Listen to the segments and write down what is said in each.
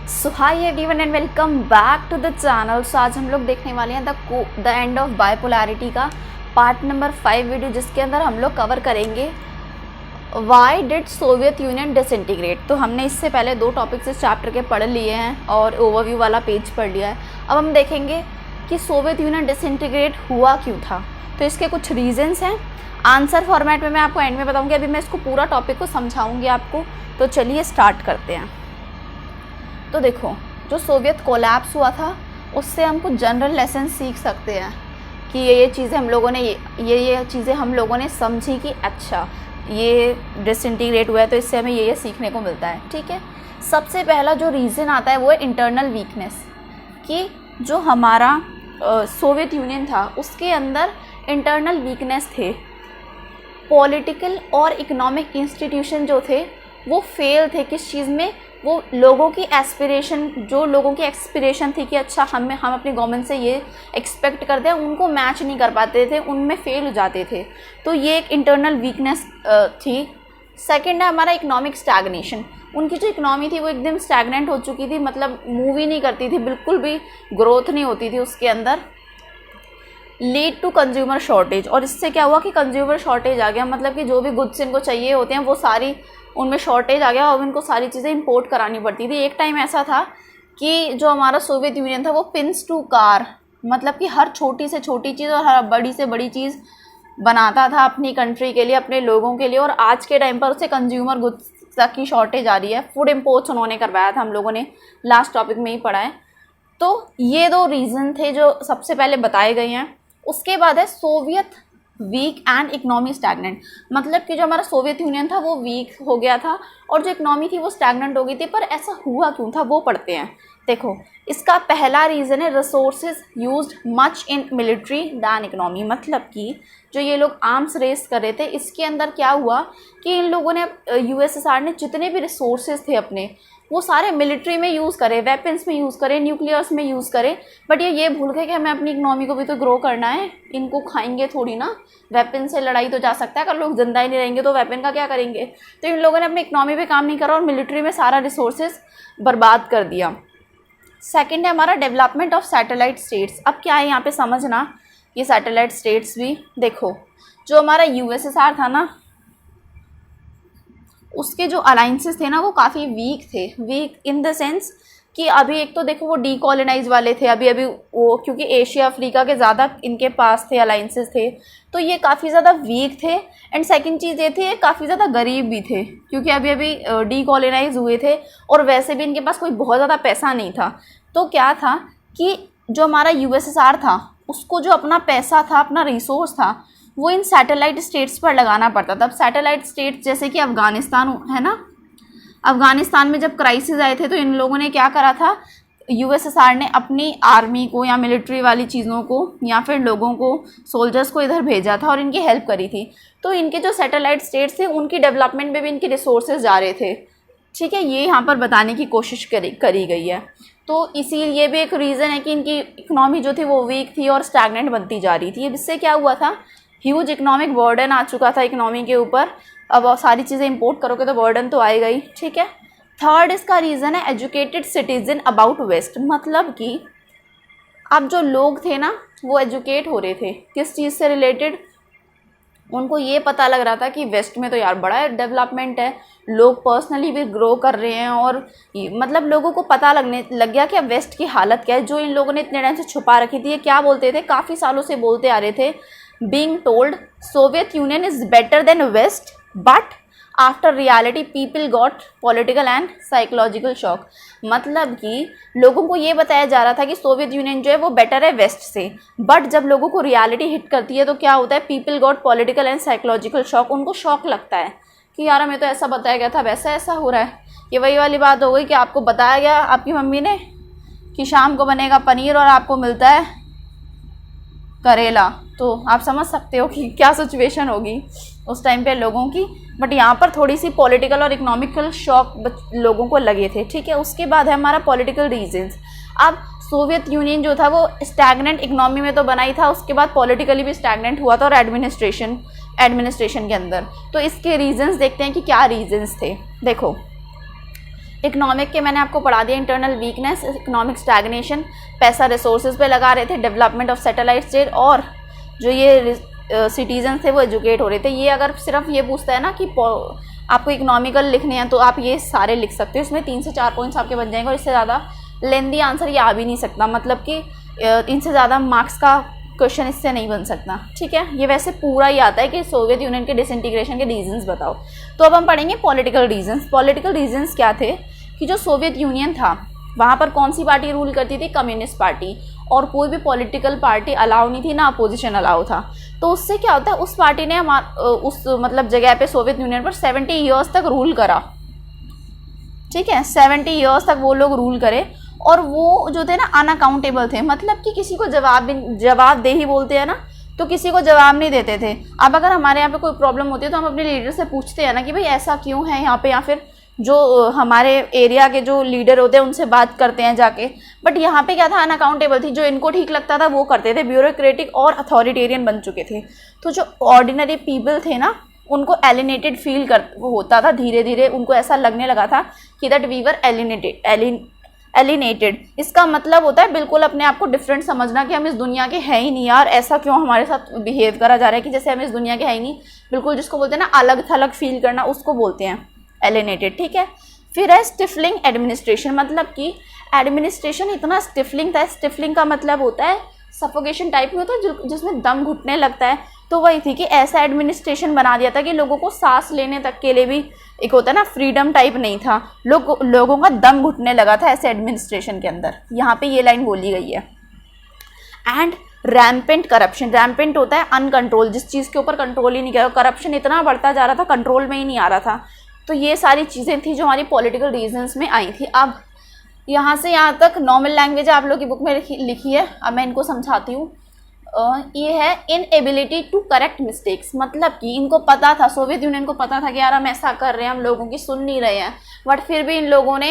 So hi everyone and welcome back to the channel. So आज हम लोग देखने वाले हैं द एंड ऑफ बाइपोलैरिटी का पार्ट नंबर 5 वीडियो, जिसके अंदर हम लोग कवर करेंगे why did Soviet Union disintegrate. तो हमने इससे पहले 2 टॉपिक्स इस चैप्टर के पढ़ लिए हैं और ओवरव्यू वाला पेज पढ़ लिया है। अब हम देखेंगे कि सोवियत यूनियन डिसइंटीग्रेट हुआ क्यों था। तो इसके कुछ रीजंस हैं। आंसर फॉर्मेट में मैं आपको एंड में बताऊँगी, अभी मैं इसको पूरा टॉपिक को समझाऊँगी आपको। तो चलिए स्टार्ट करते हैं। तो देखो, जो सोवियत कोलैप्स हुआ था उससे हम कुछ जनरल लेसन सीख सकते हैं कि ये चीज़ें हम लोगों ने ये चीज़ें हम लोगों ने समझी कि अच्छा ये डिसइंटीग्रेट हुआ है, तो इससे हमें ये सीखने को मिलता है। ठीक है, सबसे पहला जो रीज़न आता है वो है इंटरनल वीकनेस, कि जो हमारा सोवियत यूनियन था उसके अंदर इंटरनल वीकनेस थे। पॉलिटिकल और इकोनॉमिक इंस्टीट्यूशन जो थे वो फेल थे। किस चीज़ में? वो लोगों की एस्पिरेशन, जो लोगों की एक्सपिरेशन थी कि अच्छा हम अपनी गवर्नमेंट से ये एक्सपेक्ट करते हैं, उनको मैच नहीं कर पाते थे, उनमें फेल हो जाते थे। तो ये एक इंटरनल वीकनेस थी। सेकंड है हमारा इकोनॉमिक स्टैग्नेशन। उनकी जो इकोनॉमी थी वो एकदम स्टैग्नेंट हो चुकी थी, मतलब मूव ही नहीं करती थी, बिल्कुल भी ग्रोथ नहीं होती थी उसके अंदर। लीड टू कंज्यूमर शॉर्टेज, और इससे क्या हुआ कि कंज्यूमर शॉर्टेज आ गया, मतलब कि जो भी गुड्स इनको चाहिए होते हैं वो सारी उनमें शॉर्टेज आ गया और इनको सारी चीज़ें इंपोर्ट करानी पड़ती थी। एक टाइम ऐसा था कि जो हमारा सोवियत यूनियन था वो पिंस टू कार, मतलब कि हर छोटी से छोटी चीज़ और हर बड़ी से बड़ी चीज़ बनाता था अपनी कंट्री के लिए, अपने लोगों के लिए। और आज के टाइम पर उसे कंज्यूमर गुड्स तक की शॉर्टेज आ रही है। फूड इम्पोर्ट्स उन्होंने करवाया था, हम लोगों ने लास्ट टॉपिक में ही पढ़ा है। तो ये 2 रीज़न थे जो सबसे पहले बताए गए हैं। उसके बाद है Soviet weak and economy stagnant, मतलब कि जो हमारा सोवियत यूनियन था वो वीक हो गया था और जो इकोनॉमी थी वो स्टैगनेंट हो गई थी। पर ऐसा हुआ क्यों था वो पढ़ते हैं। देखो, इसका पहला रीज़न है resources used much in military than economy, मतलब कि जो ये लोग आर्म्स रेस कर रहे थे इसके अंदर क्या हुआ कि इन लोगों ने यूएसएसआर ने जितने भी रिसोर्सेज थे अपने वो सारे मिलिट्री में यूज़ करे, वेपन्स में यूज़ करे, न्यूक्लियर्स में यूज़ करे। बट ये भूल गए कि हमें अपनी इकोनॉमी को भी तो ग्रो करना है, इनको खाएंगे थोड़ी ना। वेपन से लड़ाई तो जा सकता है, अगर लोग जिंदा ही नहीं रहेंगे तो वेपन का क्या करेंगे। तो इन लोगों ने अपनी इकोनॉमी पे काम नहीं करा और मिलिट्री में सारा रिसोर्सेज बर्बाद कर दिया। सेकेंड है हमारा डेवलपमेंट ऑफ सैटेलाइट स्टेट्स। अब क्या है यहाँ पे समझना, ये सैटेलाइट स्टेट्स भी देखो, जो हमारा यूएसएसआर था ना उसके जो अलाइंसेस थे ना वो काफ़ी वीक थे। वीक इन द सेंस कि अभी एक तो देखो वो डीकोलोनाइज वाले थे अभी वो, क्योंकि एशिया अफ्रीका के ज़्यादा इनके पास थे, अलाइंसेस थे, तो ये काफ़ी ज़्यादा वीक थे। एंड सेकंड चीज़ ये थी काफ़ी ज़्यादा गरीब भी थे, क्योंकि अभी डीकोलोनाइज हुए थे और वैसे भी इनके पास कोई बहुत ज़्यादा पैसा नहीं था। तो क्या था कि जो हमारा यूएसएसआर था उसको जो अपना पैसा था, अपना रिसोर्स था, वो इन सैटेलाइट स्टेट्स पर लगाना पड़ता था। अब सैटेलाइट स्टेट्स जैसे कि अफ़गानिस्तान है ना, अफ़गानिस्तान में जब क्राइसिस आए थे तो इन लोगों ने क्या करा था, यूएसएसआर ने अपनी आर्मी को या मिलिट्री वाली चीज़ों को या फिर लोगों को, सोल्जर्स को इधर भेजा था और इनकी हेल्प करी थी। तो इनके जो सैटेलाइट स्टेट्स थे उनकी डेवलपमेंट में भी इनके रिसोर्सेज जा रहे थे। ठीक है, ये यहाँ पर बताने की कोशिश करी गई है। तो इसीलिए भी एक रीज़न है कि इनकी इकोनॉमी जो थी वो वीक थी और स्टैगनेंट बनती जा रही थी। इससे क्या हुआ था, ह्यूज इकोनॉमिक बर्डन आ चुका था इकोनॉमी के ऊपर। अब सारी चीज़ें इंपोर्ट करोगे तो बर्डन तो आएगा ही। ठीक है, थर्ड इसका रीज़न है एजुकेटेड सिटीजन अबाउट वेस्ट, मतलब कि अब जो लोग थे ना वो एजुकेट हो रहे थे किस चीज़ से रिलेटेड, उनको ये पता लग रहा था कि वेस्ट में तो यार बड़ा डेवलपमेंट है, लोग पर्सनली भी ग्रो कर रहे हैं, और मतलब लोगों को पता लग गया कि अब वेस्ट की हालत क्या है, जो इन लोगों ने इतने टाइम से छुपा रखी थी। ये क्या बोलते थे, काफ़ी सालों से बोलते आ रहे थे, being told Soviet Union is better than west, but after reality people got political and psychological shock, मतलब कि लोगों को ये बताया जा रहा था कि सोवियत यूनियन जो है वो बेटर है वेस्ट से, बट जब लोगों को रियलिटी हिट करती है तो क्या होता है, people got political and psychological shock, उनको शॉक लगता है कि यार हमें तो ऐसा बताया गया था, वैसा ऐसा हो रहा है। ये वही वाली बात हो गई कि आपको बताया गया आपकी मम्मी ने कि शाम को बनेगा पनीर और आपको मिलता है करेला, तो आप समझ सकते हो कि क्या सिचुएशन होगी उस टाइम पे लोगों की। बट यहाँ पर थोड़ी सी पॉलिटिकल और इकोनॉमिकल शॉक लोगों को लगे थे। ठीक है, उसके बाद है हमारा पॉलिटिकल रीजंस। अब सोवियत यूनियन जो था वो स्टैग्नेंट इकोनॉमी में तो बना ही था, उसके बाद पॉलिटिकली भी स्टैग्नेंट हुआ था और एडमिनिस्ट्रेशन के अंदर। तो इसके रीजंस देखते हैं कि क्या रीजंस थे। देखो, इकोनॉमिक के मैंने आपको पढ़ा दिया, इंटरनल वीकनेस, इकोनॉमिक स्टैग्नेशन, पैसा रिसोर्सेज पे लगा रहे थे, डेवलपमेंट ऑफ सैटेलाइट स्टेट, और जो ये सिटीजन थे वो एजुकेट हो रहे थे। ये अगर सिर्फ ये पूछता है ना कि आपको इकोनॉमिकल लिखने हैं तो आप ये सारे लिख सकते हो, इसमें 3 से 4 पॉइंट्स आपके बन जाएंगे और इससे ज़्यादा लेंदी आंसर ये आ भी नहीं सकता, मतलब कि इनसे ज़्यादा मार्क्स का क्वेश्चन इससे नहीं बन सकता, ठीक है। ये वैसे पूरा ही आता है कि सोवियत यूनियन के डिसइंटीग्रेशन के रीजंस बताओ। तो अब हम पढ़ेंगे पॉलिटिकल रीजंस। पॉलिटिकल रीजंस क्या थे कि जो सोवियत यूनियन था वहाँ पर कौन सी पार्टी रूल करती थी? कम्युनिस्ट पार्टी, और कोई भी पॉलिटिकल पार्टी अलाउ नहीं थी, ना अपोजिशन अलाउ था। तो उससे क्या होता है, उस पार्टी ने उस मतलब जगह पे सोवियत यूनियन पर 70 ईयर्स तक रूल करा, ठीक है। 70 ईयर्स तक वो लोग रूल करे, और वो जो थे ना अनअकाउंटेबल थे, मतलब कि किसी को जवाबदेही बोलते हैं ना, तो किसी को जवाब नहीं देते थे। अब अगर हमारे यहाँ पे कोई प्रॉब्लम होती है तो हम अपने लीडर से पूछते हैं ना कि भाई ऐसा क्यों है यहाँ पे, या फिर जो हमारे एरिया के जो लीडर होते हैं उनसे बात करते हैं जाके। बट यहाँ पे क्या था, अनअकाउंटेबल थी, जो इनको ठीक लगता था वो करते थे, ब्यूरोक्रेटिक और अथॉरिटेरियन बन चुके थे। तो जो ऑर्डिनरी पीपल थे ना उनको एलिनेटेड फील होता था, धीरे धीरे उनको ऐसा लगने लगा था कि दैट वी वर एलिनेटेड। इसका मतलब होता है बिल्कुल अपने आप को डिफरेंट समझना, कि हम इस दुनिया के हैं ही नहीं यार, ऐसा क्यों हमारे साथ बिहेव करा जा रहा है कि जैसे हम इस दुनिया के हैं ही नहीं, बिल्कुल जिसको बोलते हैं ना अलग थलग फील करना, उसको बोलते हैं एलिनेटेड, ठीक है। फिर है स्टिफलिंग एडमिनिस्ट्रेशन, मतलब कि एडमिनिस्ट्रेशन इतना स्टिफलिंग था। स्टिफलिंग का मतलब होता है सफोकेशन टाइप में होता है, जिसमें दम घुटने लगता है। तो वही थी कि ऐसा एडमिनिस्ट्रेशन बना दिया था कि लोगों को सांस लेने तक के लिए भी एक होता है ना फ्रीडम टाइप नहीं था, लोगों का दम घुटने लगा था ऐसे एडमिनिस्ट्रेशन के अंदर। यहाँ पे ये लाइन बोली गई है। एंड रैम्पेंट करप्शन, रैम्पेंट होता है अनकंट्रोल, जिस चीज़ के ऊपर कंट्रोल ही नहीं किया, करप्शन इतना बढ़ता जा रहा था, कंट्रोल में ही नहीं आ रहा था। तो ये सारी चीज़ें थी जो हमारी पॉलिटिकल रीजंस में आई थी। अब यहाँ से यहाँ तक नॉर्मल लैंग्वेज आप लोग की बुक में लिखी है, अब मैं इनको समझाती हूँ। ये है इनएबिलिटी टू करेक्ट मिस्टेक्स, मतलब कि इनको पता था, सोवियत यूनियन को पता था कि यार हम ऐसा कर रहे हैं, हम लोगों की सुन नहीं रहे हैं, बट फिर भी इन लोगों ने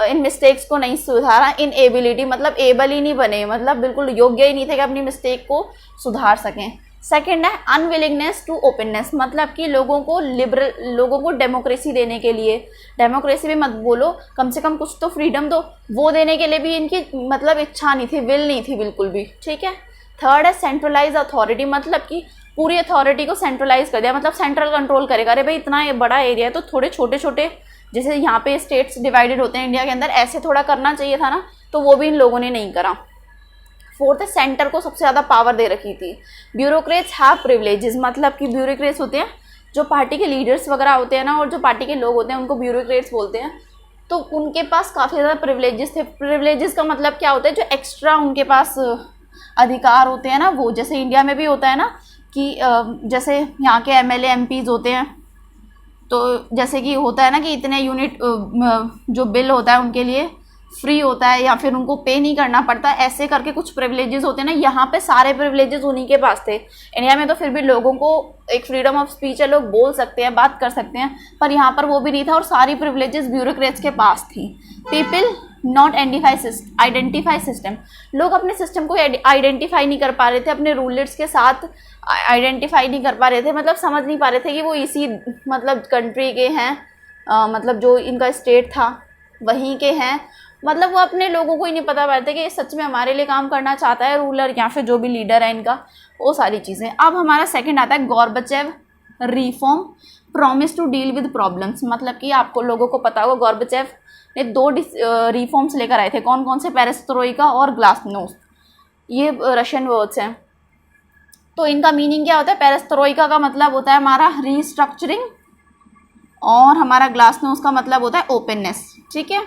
इन मिस्टेक्स को नहीं सुधारा। इनएबिलिटी मतलब एबल ही नहीं बने, मतलब बिल्कुल योग्य ही नहीं थे कि अपनी मिस्टेक को सुधार सकें। सेकेंड है अनविलिंगनेस टू ओपननेस, मतलब कि लोगों को डेमोक्रेसी देने के लिए, डेमोक्रेसी भी मत बोलो, कम से कम कुछ तो फ्रीडम दो, वो देने के लिए भी इनकी मतलब इच्छा नहीं थी, विल नहीं थी बिल्कुल भी, ठीक है। थर्ड है सेंट्रलाइज अथॉरिटी, मतलब कि पूरी अथॉरिटी को सेंट्रलाइज कर दिया, मतलब सेंट्रल कंट्रोल करेगा। अरे भाई इतना बड़ा एरिया है तो थोड़े छोटे छोटे, जैसे यहाँ पे स्टेट्स डिवाइडेड होते हैं इंडिया के अंदर, ऐसे थोड़ा करना चाहिए था ना, तो वो भी इन लोगों ने नहीं करा। फोर्थ है सेंटर को सबसे ज़्यादा पावर दे रखी थी। ब्यूरोक्रेट्स हैव प्रिविलेजेस, मतलब कि ब्यूरोक्रेट्स होते हैं जो पार्टी के लीडर्स वगैरह होते हैं ना, और जो पार्टी के लोग होते हैं उनको ब्यूरोक्रेट्स बोलते हैं। तो उनके पास काफ़ी ज़्यादा प्रिविलेजेस थे। प्रिविलेजेस का मतलब क्या होता है, जो एक्स्ट्रा उनके पास अधिकार होते हैं ना, वो जैसे इंडिया में भी होता है ना कि जैसे यहाँ के एमएलए एमपीज होते हैं, तो जैसे कि होता है ना कि इतने यूनिट जो बिल होता है उनके लिए फ्री होता है, या फिर उनको पे नहीं करना पड़ता, ऐसे करके कुछ प्रिविलेजेस होते हैं ना। यहाँ पे सारे प्रिविलेजेस उन्हीं के पास थे। इंडिया में तो फिर भी लोगों को एक फ्रीडम ऑफ स्पीच है, लोग बोल सकते हैं, बात कर सकते हैं, पर यहाँ पर वो भी नहीं था, और सारी प्रिविलेजेस ब्यूरोक्रेट्स के पास थी। पीपल नॉट आइडेंटिफाई सिस्टम, लोग अपने सिस्टम को आइडेंटिफाई नहीं कर पा रहे थे, अपने रूलर्स के साथ आइडेंटिफाई नहीं कर पा रहे थे, मतलब समझ नहीं पा रहे थे कि वो इसी मतलब कंट्री के हैं, मतलब जो इनका स्टेट था वहीं के हैं, मतलब वो अपने लोगों को ही नहीं पता पाते कि ये सच में हमारे लिए काम करना चाहता है रूलर या फिर जो भी लीडर है इनका, वो सारी चीज़ें। अब हमारा सेकंड आता है Gorbachev reform promise to deal with problems, मतलब कि आपको लोगों को पता होगा गोर्बाचेव ने 2 रिफॉर्म्स लेकर आए थे। कौन कौन से? पेरेस्ट्रोइका और ग्लासनोस्ट, ये रशियन वर्ड्स हैं। तो इनका मीनिंग क्या होता है? पेरेस्ट्रोइका का मतलब होता है हमारा रीस्ट्रक्चरिंग, और हमारा ग्लासनोस्ट का मतलब होता है ओपननेस, ठीक है।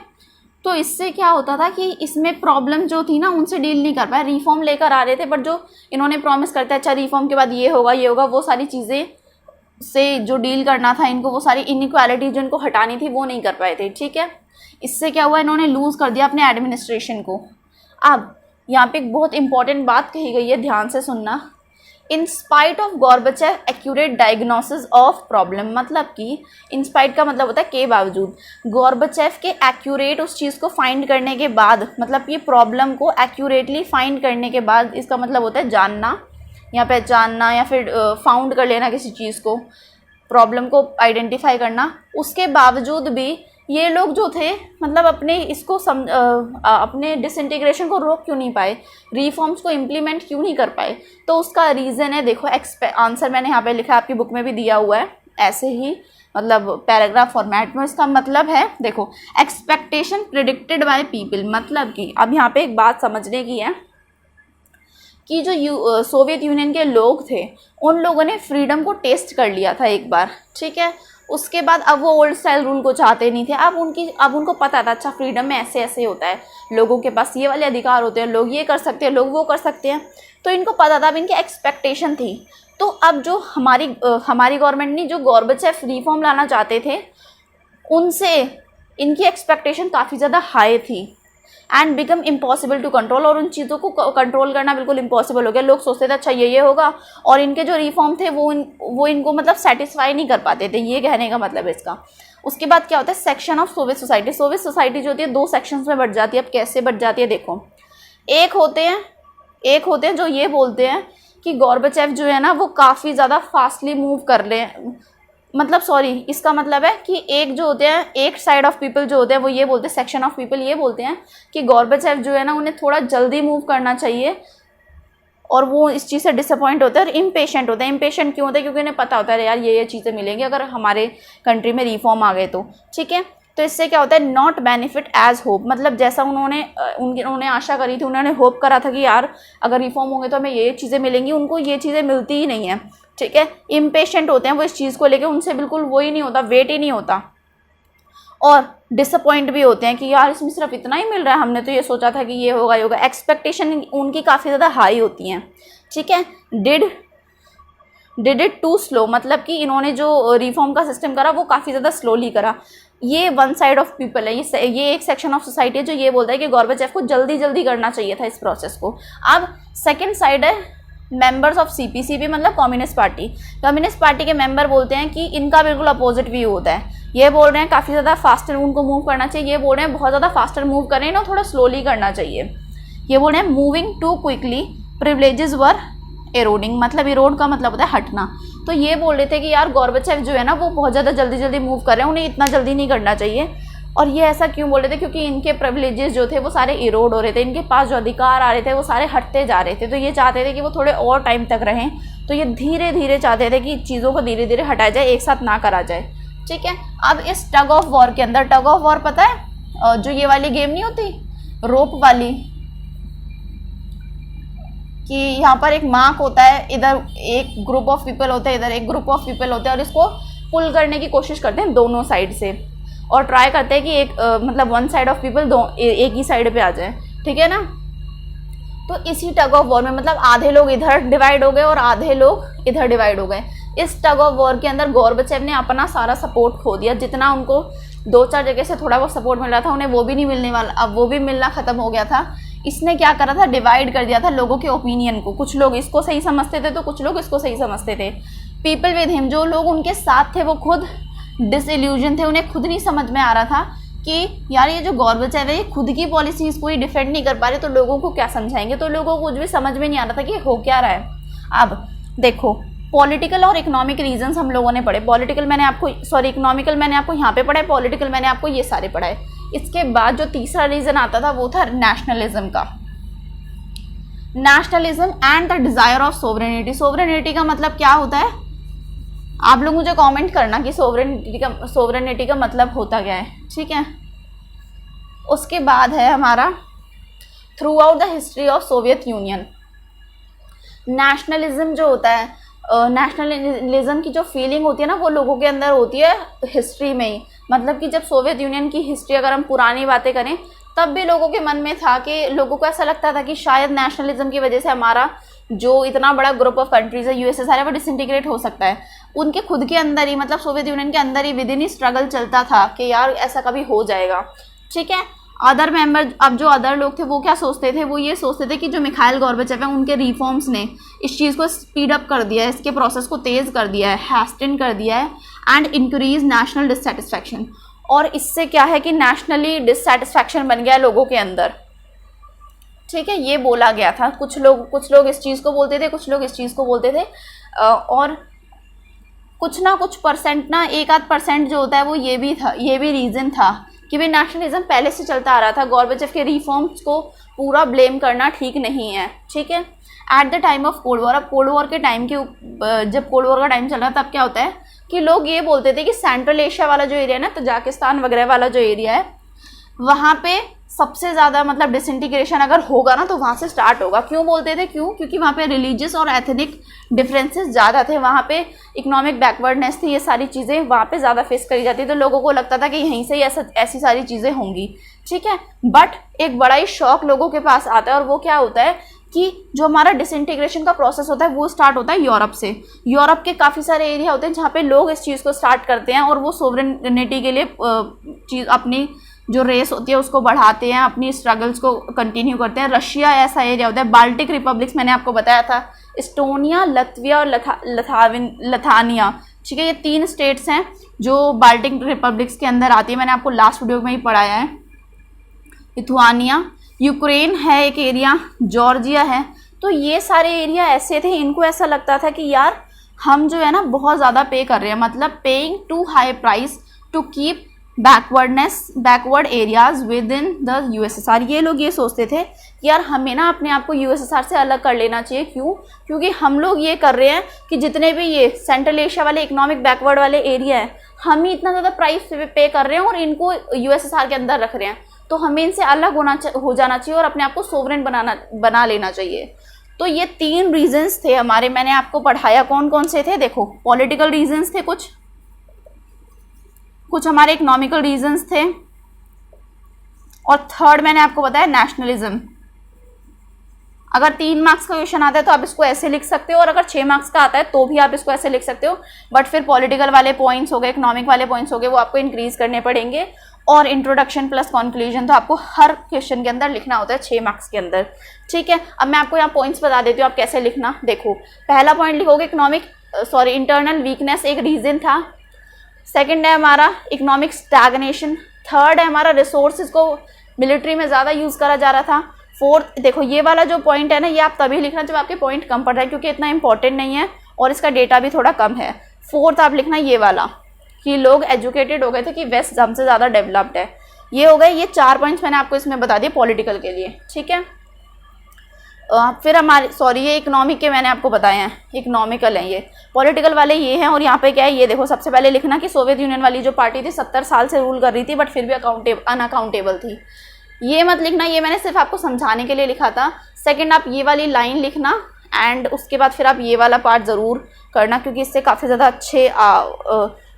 तो इससे क्या होता था कि इसमें प्रॉब्लम जो थी ना उनसे डील नहीं कर पाए, रिफॉर्म लेकर आ रहे थे, बट जो इन्होंने प्रॉमिस करते हैं अच्छा रिफॉर्म के बाद ये होगा, वो सारी चीज़ें से जो डील करना था इनको, वो सारी इनइक्वालिटी जो इनको हटानी थी वो नहीं कर पाए थे, ठीक है। इससे क्या हुआ, इन्होंने लूज़ कर दिया अपने एडमिनिस्ट्रेशन को। अब यहाँ पे एक बहुत इंपॉर्टेंट बात कही गई है, ध्यान से सुनना। In spite of Gorbachev accurate diagnosis of problem, मतलब कि इन स्पाइट का मतलब होता है के बावजूद, गोर्बाचेव के एक्यूरेट उस चीज़ को फाइंड करने के बाद, मतलब कि प्रॉब्लम को एक्यूरेटली फाइंड करने के बाद, इसका मतलब होता है जानना या पहचानना या फिर फाउंड कर लेना किसी चीज़ को, प्रॉब्लम को आइडेंटिफाई करना। उसके बावजूद भी ये लोग जो थे मतलब अपने इसको अपने डिसइंटीग्रेशन को रोक क्यों नहीं पाए, रिफॉर्म्स को इम्प्लीमेंट क्यों नहीं कर पाए? तो उसका रीज़न है, देखो आंसर मैंने यहाँ पे लिखा है, आपकी बुक में भी दिया हुआ है ऐसे ही, मतलब पैराग्राफ फॉर्मेट में। इसका मतलब है, देखो, एक्सपेक्टेशन प्रिडिक्टेड बाय पीपल, मतलब कि अब यहाँ पे एक बात समझने की है कि जो सोवियत यूनियन के लोग थे उन लोगों ने फ्रीडम को टेस्ट कर लिया था एक बार, ठीक है। उसके बाद अब वो ओल्ड स्टाइल रूल को चाहते नहीं थे। अब उनको पता था, अच्छा फ्रीडम में ऐसे ऐसे होता है, लोगों के पास ये वाले अधिकार होते हैं, लोग ये कर सकते हैं, लोग वो कर सकते हैं, तो इनको पता था। अब इनकी एक्सपेक्टेशन थी। तो अब जो हमारी गवर्नमेंट ने जो गॉर्बेचेव रिफॉर्म लाना चाहते थे, उनसे इनकी एक्सपेक्टेशन काफ़ी ज़्यादा हाई थी and become impossible to control, और उन चीज़ों को कंट्रोल करना बिल्कुल इम्पॉसिबल हो गया। लोग सोचते थे अच्छा ये होगा, और इनके जो रिफॉर्म थे वो इनको मतलब सेटिस्फाई नहीं कर पाते थे, ये कहने का मतलब है इसका। उसके बाद क्या होता है, section of Soviet society. Soviet society जो होती है 2 सेक्शंस में बढ़ जाती है। अब कैसे बढ़ जाती है, देखो, एक होते हैं जो ये बोलते हैं कि गॉर्बेचेव जो है ना वो काफ़ी ज़्यादा फास्टली मूव कर रहे हैं, मतलब सॉरी, इसका मतलब है कि एक जो होते हैं, एक साइड ऑफ पीपल जो होते हैं वो ये बोलते हैं, सेक्शन ऑफ पीपल ये बोलते हैं कि गॉर्बेचेव जो है ना उन्हें थोड़ा जल्दी मूव करना चाहिए, और वो इस चीज़ से डिसअपॉइंट होते हैं और इम्पेशेंट होते हैं। इम्पेशेंट क्यों होते हैं, क्योंकि उन्हें पता होता है यार ये चीज़ें मिलेंगी अगर हमारे कंट्री में रिफॉर्म आ गए तो, ठीक है। तो इससे क्या होता है, नॉट बेनिफिट एज होप, मतलब जैसा उन्होंने आशा करी थी, उन्होंने होप करा था कि यार अगर रिफॉर्म होंगे तो हमें ये चीज़ें मिलेंगी, उनको ये चीज़ें मिलती ही नहीं है, ठीक है। इम्पेशेंट होते हैं वो इस चीज़ को लेके, उनसे बिल्कुल वो ही नहीं होता, वेट ही नहीं होता, और डिसअपॉइंट भी होते हैं कि यार इसमें सिर्फ इतना ही मिल रहा है, हमने तो ये सोचा था कि ये होगा। एक्सपेक्टेशन उनकी काफ़ी ज़्यादा हाई होती हैं, ठीक है। डिड इट टू स्लो, मतलब कि इन्होंने जो रिफॉर्म का सिस्टम करा वो काफ़ी ज़्यादा स्लोली करा। ये वन साइड ऑफ पीपल है, ये एक सेक्शन ऑफ सोसाइटी है जो ये बोलता है कि गॉर्बेचेव को जल्दी जल्दी करना चाहिए था इस प्रोसेस को। अब सेकेंड साइड है मेंबर्स ऑफ सीपीसीबी, मतलब कम्युनिस्ट पार्टी। कम्युनिस्ट पार्टी के मेंबर बोलते हैं कि इनका बिल्कुल अपोजिट व्यू होता है। ये बोल रहे हैं काफ़ी ज़्यादा फास्टर उनको मूव करना चाहिए, ये बोल रहे हैं बहुत ज़्यादा फास्टर मूव करें ना, थोड़ा स्लोली करना चाहिए। ये बोल रहे हैं मूविंग टू क्विकली, प्रिविलेजेस वर एरोडिंग, मतलब इरोड का मतलब होता है हटना। तो ये बोल रहे थे कि यार गॉर्बेचेव जो है ना वो बहुत ज़्यादा जल्दी जल्दी मूव कर रहे हैं, उन्हें इतना जल्दी नहीं करना चाहिए। और ये ऐसा क्यों बोल रहे थे, क्योंकि इनके प्रिविलेजेस जो थे वो सारे इरोड हो रहे थे, इनके पास जो अधिकार आ रहे थे वो सारे हटते जा रहे थे। तो ये चाहते थे कि वो थोड़े और टाइम तक रहें, तो ये धीरे धीरे चाहते थे कि चीज़ों को धीरे धीरे हटाया जाए, एक साथ ना करा जाए, ठीक है। अब इस टग ऑफ वॉर के अंदर, टग ऑफ वॉर पता है जो ये वाली गेम नहीं होती रोप वाली, कि यहाँ पर एक मार्क होता है, इधर एक ग्रुप ऑफ पीपल होता है, इधर एक ग्रुप ऑफ पीपल होते हैं, और इसको पुल करने की कोशिश करते हैं दोनों साइड से, और ट्राई करते हैं कि एक मतलब वन साइड ऑफ पीपल एक ही साइड पे आ जाए, ठीक है ना। तो इसी टग ऑफ वॉर में मतलब आधे लोग इधर डिवाइड हो गए और आधे लोग इधर डिवाइड हो गए। इस टग ऑफ वॉर के अंदर गॉर्बेचेव ने अपना सारा सपोर्ट खो दिया, जितना उनको 2-4 जगह से थोड़ा बहुत सपोर्ट मिल रहा था उन्हें वो भी नहीं मिलने वाला, अब वो भी मिलना ख़त्म हो गया था। इसने क्या करा था, डिवाइड कर दिया था लोगों के ओपिनियन को, कुछ लोग इसको सही समझते थे तो कुछ लोग इसको सही समझते थे। पीपल विद हिम, जो लोग उनके साथ थे वो खुद डिसइल्यूजन थे, उन्हें खुद नहीं समझ में आ रहा था कि यार ये जो गॉर्बेचेव है ये खुद की पॉलिसीज़ को ही डिफेंड नहीं कर पा रहे, तो लोगों को क्या समझाएंगे, तो लोगों को कुछ भी समझ में नहीं आ रहा था कि हो क्या रहा है। अब देखो, पॉलिटिकल और इकोनॉमिक रीजंस हम लोगों ने पढ़े, इकोनॉमिकल मैंने आपको यहाँ पे पढ़ा है, पॉलिटिकल मैंने आपको ये सारे पढ़ा है। इसके बाद जो तीसरा रीजन आता था वो था नेशनलिज्म का, nationalism and the desire of sovereignty. Sovereignty का मतलब क्या होता है, आप लोग मुझे कमेंट करना कि सोवरेनिटी का मतलब होता क्या है, ठीक है। उसके बाद है हमारा through out the history of Soviet union. Nationalism जो होता है, नेशनलिज्म की जो फीलिंग होती है ना वो लोगों के अंदर होती है हिस्ट्री में ही, मतलब कि जब सोवियत यूनियन की हिस्ट्री अगर हम पुरानी बातें करें तब भी लोगों के मन में था कि लोगों को ऐसा लगता था कि शायद नेशनलिज्म की वजह से हमारा जो इतना बड़ा ग्रुप ऑफ कंट्रीज है यूएसएसआर है वो डिसइंटीग्रेट हो सकता है। उनके खुद के अंदर ही, मतलब सोवियत यूनियन के अंदर ही विद इन ही स्ट्रगल चलता था कि यार ऐसा कभी हो जाएगा, ठीक है। अदर मेंबर, अब जो अदर लोग थे वो क्या सोचते थे, वो ये सोचते थे कि जो मिखाइल गॉर्बेचेव है उनके रिफॉर्म्स ने इस चीज़ को स्पीड अप कर दिया है, इसके प्रोसेस को तेज़ कर दिया है, हैस्टन कर दिया है एंड इंक्रीज नेशनल डिससेटिस्फैक्शन। और इससे क्या है कि नेशनली डिससेटिस्फैक्शन बन गया लोगों के अंदर, ठीक है। ये बोला गया था, कुछ लोग इस चीज़ को बोलते थे, कुछ लोग इस चीज़ को बोलते थे, और कुछ ना कुछ परसेंट ना, 1-8% जो होता है वो ये भी रीज़न था कि भाई नेशनलिज्म पहले से चलता आ रहा था। गॉर्बेचेव के रिफॉर्म्स को पूरा ब्लेम करना ठीक नहीं है, ठीक है। At the time of cold war, अब कोल्ड वॉर के टाइम के जब कोल्ड वॉर का टाइम चल रहा तब क्या होता है कि लोग ये बोलते थे कि सेंट्रल एशिया वाला जो एरिया है ना, तजाकिस्तान वगैरह वाला जो एरिया है, वहाँ पे सबसे ज़्यादा मतलब डिसइंटीग्रेशन अगर होगा ना तो वहाँ से स्टार्ट होगा। क्यों बोलते थे? क्योंकि वहाँ पे रिलीजियस और एथनिक डिफरेंसेस ज़्यादा थे, वहाँ पे इकोनॉमिक बैकवर्डनेस थी, ये सारी चीज़ें वहाँ पे ज़्यादा फेस करी जाती, तो लोगों को लगता था कि यहीं से ही ऐसी सारी चीज़ें होंगी, ठीक है। बट एक बड़ा ही शॉक लोगों के पास आता है, और वो क्या होता है कि जो हमारा डिसइंटीग्रेशन का प्रोसेस होता है वो स्टार्ट होता है यूरोप से। यूरोप के काफ़ी सारे एरिया होते हैं जहाँ पे लोग इस चीज़ को स्टार्ट करते हैं और वो सोवरेनिटी के लिए चीज़ अपनी जो रेस होती है उसको बढ़ाते हैं, अपनी स्ट्रगल्स को कंटिन्यू करते हैं। रशिया ऐसा एरिया होता है। बाल्टिक रिपब्लिक्स मैंने आपको बताया था, इस्टोनिया, लत्विया और लथानिया, ठीक है, ये 3 स्टेट्स हैं जो बाल्टिक रिपब्लिक्स के अंदर आती है। मैंने आपको लास्ट वीडियो में ही पढ़ाया है। लिथुआनिया, यूक्रेन है एक एरिया, जॉर्जिया है। तो ये सारे एरिया ऐसे थे, इनको ऐसा लगता था कि यार हम जो है ना बहुत ज़्यादा पे कर रहे हैं, मतलब paying too high price to keep backward areas within the USSR. ये लोग ये सोचते थे कि यार हमें ना अपने आप को यूएसएसआर से अलग कर लेना चाहिए। क्यों? क्योंकि हम लोग ये कर रहे हैं कि जितने भी ये सेंट्रल एशिया वाले इकोनॉमिक बैकवर्ड वाले एरिया है, हम ही इतना ज़्यादा प्राइस पे कर रहे हैं और इनको यूएसएसआर के अंदर रख रहे हैं, तो हमें इनसे अलग हो जाना चाहिए और अपने आप को सोवरेन बना लेना चाहिए। तो ये 3 रीजंस थे हमारे, मैंने आपको पढ़ाया कौन कौन से थे। देखो, पॉलिटिकल रीजंस थे, कुछ हमारे इकोनॉमिकल रीजंस थे, और थर्ड मैंने आपको बताया नेशनलिज्म। अगर 3 मार्क्स का क्वेश्चन आता है तो आप इसको ऐसे लिख सकते हो, और अगर 6 मार्क्स का आता है तो भी आप इसको ऐसे लिख सकते हो। बट फिर पॉलिटिकल वाले पॉइंट्स हो गए, इकोनॉमिक वाले पॉइंट्स हो गए, वो आपको इंक्रीज करने पड़ेंगे। और इंट्रोडक्शन प्लस कंक्लूजन तो आपको हर क्वेश्चन के अंदर लिखना होता है 6 मार्क्स के अंदर, ठीक है। अब मैं आपको यहाँ पॉइंट्स बता देती हूँ आप कैसे लिखना। देखो, पहला पॉइंट लिखोगे इंटरनल वीकनेस एक रीजन था। सेकंड है हमारा इकोनॉमिक स्टैग्नेशन। थर्ड है हमारा रिसोर्सेज को मिलिट्री में ज़्यादा यूज़ करा जा रहा था। फोर्थ, देखो ये वाला जो पॉइंट है ना, ये आप तभी लिखना जब आपके पॉइंट कम पड़ रहा है, क्योंकि इतना इंपॉर्टेंट नहीं है और इसका डेटा भी थोड़ा कम है। फोर्थ आप लिखना ये वाला कि लोग एजुकेटेड हो गए थे, कि वेस्ट हमसे ज़्यादा डेवलप्ड है। ये हो गए, ये 4 पॉइंट्स मैंने आपको इसमें बता दिए पॉलिटिकल के लिए, ठीक है। फिर हमारे ये इकोनॉमिक के मैंने आपको बताए हैं, इकोनॉमिकल हैं ये। पॉलिटिकल वाले ये हैं, और यहाँ पे क्या है ये देखो, सबसे पहले लिखना कि सोवियत यूनियन वाली जो पार्टी थी 70 साल से रूल कर रही थी, बट फिर भी अनअकाउंटेबल थी। ये मत लिखना, ये मैंने सिर्फ आपको समझाने के लिए लिखा था। सेकंड, आप ये वाली लाइन लिखना, एंड उसके बाद फिर आप ये वाला पार्ट ज़रूर करना, क्योंकि इससे काफ़ी ज़्यादा अच्छे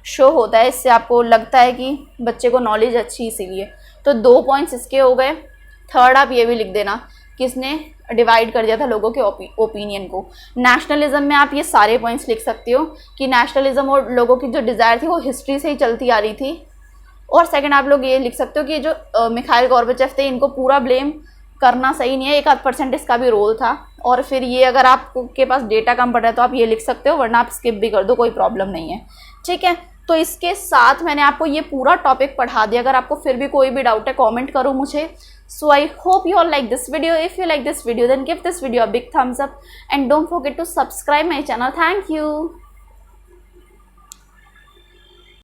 शो होता है, इससे आपको लगता है कि बच्चे को नॉलेज अच्छी, इसीलिए। तो 2 पॉइंट्स इसके हो गए। थर्ड आप ये भी लिख देना, किसने डिवाइड कर दिया था लोगों के ओपिनियन को। नेशनलिज्म में आप ये सारे पॉइंट्स लिख सकते हो कि नेशनलिज्म और लोगों की जो डिज़ायर थी वो हिस्ट्री से ही चलती आ रही थी। और सेकंड आप लोग ये लिख सकते हो कि जो मिखाइल गॉर्बेचेव थे, इनको पूरा ब्लेम करना सही नहीं है, 1-8% इसका भी रोल था। और फिर ये अगर आपके पास डेटा कम पड़ रहा है तो आप ये लिख सकते हो, वरना आप स्किप भी कर दो, कोई प्रॉब्लम नहीं है, ठीक है। तो इसके साथ मैंने आपको ये पूरा टॉपिक पढ़ा दिया। अगर आपको फिर भी कोई भी डाउट है कमेंट करो मुझे। So I hope you all like this video. If you like this video then give this video a big thumbs up and don't forget to subscribe my channel. Thank you.